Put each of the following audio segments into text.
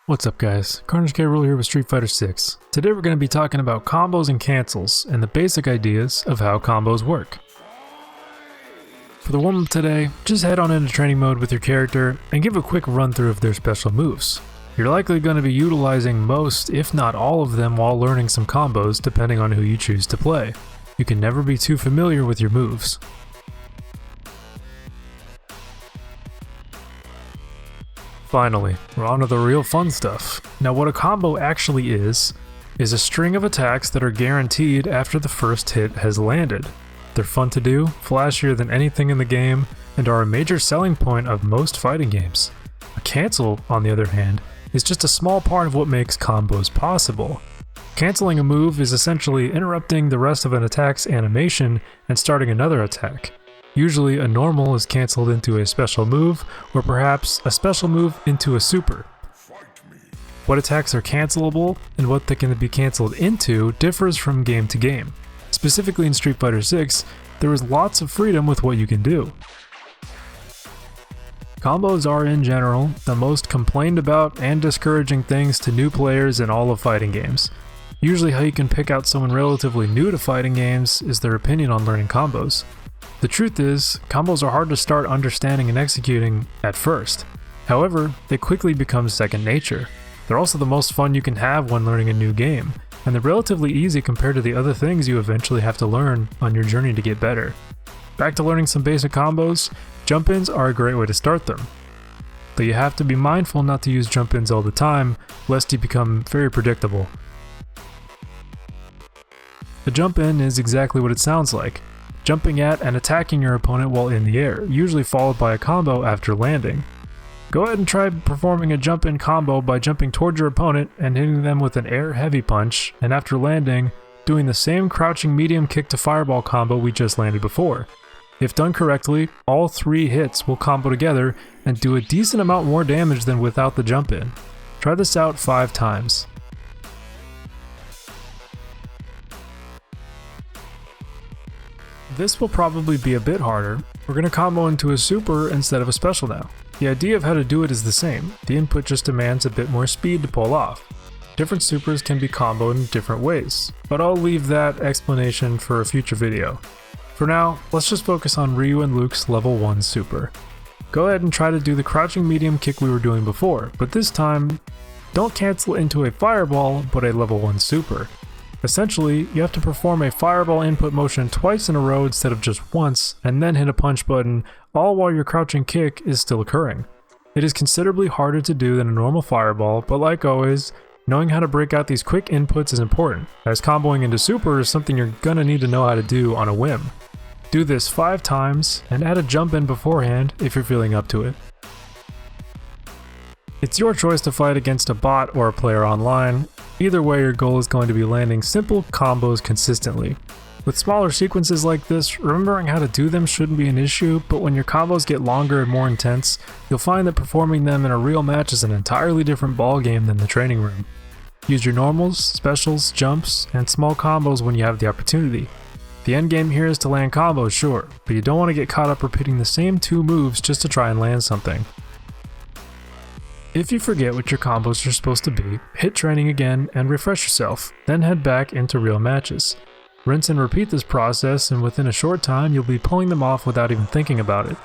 What's up guys, CarnageKRool here with Street Fighter 6. Today we're going to be talking about combos and cancels and the basic ideas of how combos work. For the warm-up today, just head on into training mode with your character and give a quick run through of their special moves. You're likely going to be utilizing most, if not all of them, while learning some combos depending on who you choose to play. You can never be too familiar with your moves. Finally, we're on to the real fun stuff. Now what a combo actually is a string of attacks that are guaranteed after the first hit has landed. They're fun to do, flashier than anything in the game, and are a major selling point of most fighting games. A cancel, on the other hand, is just a small part of what makes combos possible. Canceling a move is essentially interrupting the rest of an attack's animation and starting another attack. Usually a normal is cancelled into a special move, or perhaps a special move into a super. What attacks are cancelable and what they can be cancelled into differs from game to game. Specifically in Street Fighter 6, there is lots of freedom with what you can do. Combos are in general the most complained about and discouraging things to new players in all of fighting games. Usually how you can pick out someone relatively new to fighting games is their opinion on learning combos. The truth is, combos are hard to start understanding and executing at first. However, they quickly become second nature. They're also the most fun you can have when learning a new game, and they're relatively easy compared to the other things you eventually have to learn on your journey to get better. Back to learning some basic combos, jump-ins are a great way to start them. Though you have to be mindful not to use jump-ins all the time, lest you become very predictable. A jump-in is exactly what it sounds like. Jumping at and attacking your opponent while in the air, usually followed by a combo after landing. Go ahead and try performing a jump-in combo by jumping towards your opponent and hitting them with an air heavy punch, and after landing, doing the same crouching medium kick to fireball combo we just landed before. If done correctly, all 3 hits will combo together and do a decent amount more damage than without the jump-in. Try this out 5 times. This will probably be a bit harder. We're going to combo into a super instead of a special now. The idea of how to do it is the same, the input just demands a bit more speed to pull off. Different supers can be comboed in different ways, but I'll leave that explanation for a future video. For now, let's just focus on Ryu and Luke's level 1 super. Go ahead and try to do the crouching medium kick we were doing before, but this time, don't cancel into a fireball, but a level 1 super. Essentially, you have to perform a fireball input motion twice in a row instead of just once, and then hit a punch button, all while your crouching kick is still occurring. It is considerably harder to do than a normal fireball, but like always, knowing how to break out these quick inputs is important, as comboing into super is something you're gonna need to know how to do on a whim. Do this 5 times, and add a jump in beforehand if you're feeling up to it. It's your choice to fight against a bot or a player online. Either way, your goal is going to be landing simple combos consistently. With smaller sequences like this, remembering how to do them shouldn't be an issue, but when your combos get longer and more intense, you'll find that performing them in a real match is an entirely different ballgame than the training room. Use your normals, specials, jumps, and small combos when you have the opportunity. The endgame here is to land combos, sure, but you don't want to get caught up repeating the same 2 moves just to try and land something. If you forget what your combos are supposed to be, hit training again and refresh yourself, then head back into real matches. Rinse and repeat this process, and within a short time you'll be pulling them off without even thinking about it.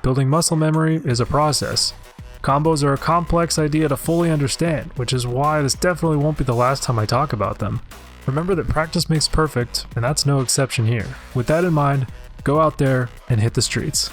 Building muscle memory is a process. Combos are a complex idea to fully understand, which is why this definitely won't be the last time I talk about them. Remember that practice makes perfect, and that's no exception here. With that in mind, go out there and hit the streets.